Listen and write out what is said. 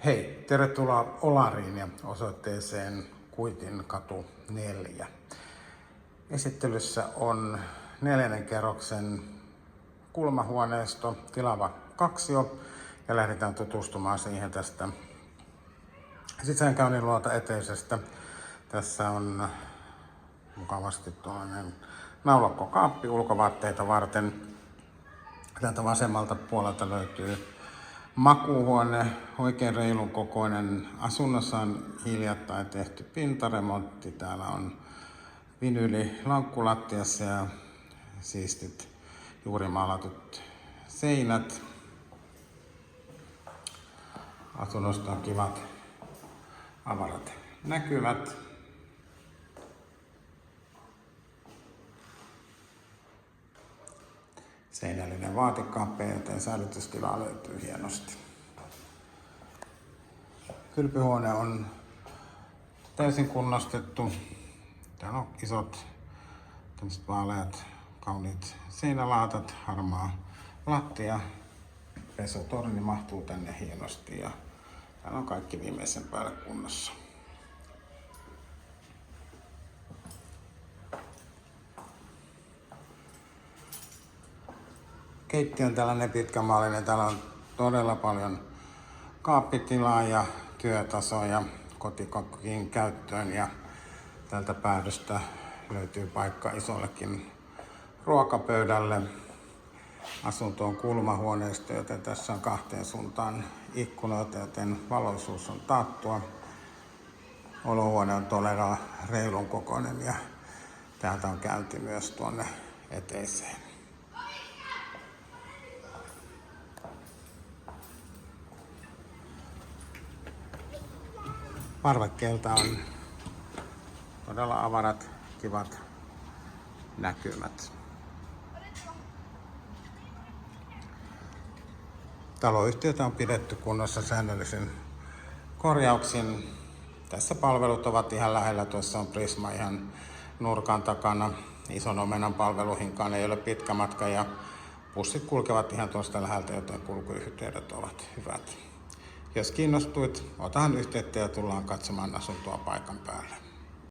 Hei, tervetuloa Olariin ja osoitteeseen Kuitinkatu 4. Esittelyssä on 4. kerroksen kulmahuoneisto, tilava kaksio, ja lähdetään tutustumaan siihen tästä sisäänkäynnin luota eteisestä. Tässä on mukavasti tuollainen naulakkokaappi ulkovaatteita varten. Täältä vasemmalta puolelta löytyy makuuhuone, oikein reilun kokoinen. Asunnossa on hiljattain tehty pintaremontti. Täällä on vinyylilankku lattiassa ja siistit juuri maalatut seinät. Asunnosta on kivat avarat näkymät. Seinällinen vaatekaappi, joten säilytystilaa löytyy hienosti. Kylpyhuone on täysin kunnostettu. Täällä on isot tämmöiset vaaleat, kauniit seinälaatat, harmaa lattia. Pesutorni mahtuu tänne hienosti ja täällä on kaikki viimeisen päälle kunnossa. Keittiö on tällainen pitkämaallinen. Täällä on todella paljon kaappitilaa ja työtasoja kotikokin käyttöön. Ja tältä päädystä löytyy paikka isollekin ruokapöydälle. Asunto on kulmahuoneisto, joten tässä on kahteen suuntaan ikkunoita, joten valoisuus on taattua. Olohuone on todella reilun kokoinen ja täältä on käynti myös tuonne eteiseen. Parvekkeelta on todella avarat, kivat näkymät. Taloyhtiötä on pidetty kunnossa säännöllisin korjauksin. Tässä palvelut ovat ihan lähellä. Tuossa on Prisma ihan nurkan takana. Ison omenan palveluhinkaan ei ole pitkä matka ja bussit kulkevat ihan tuosta läheltä, joten kulkuyhteydet ovat hyvät. Jos kiinnostuit, otahan yhteyttä ja tullaan katsomaan asuntoa paikan päälle.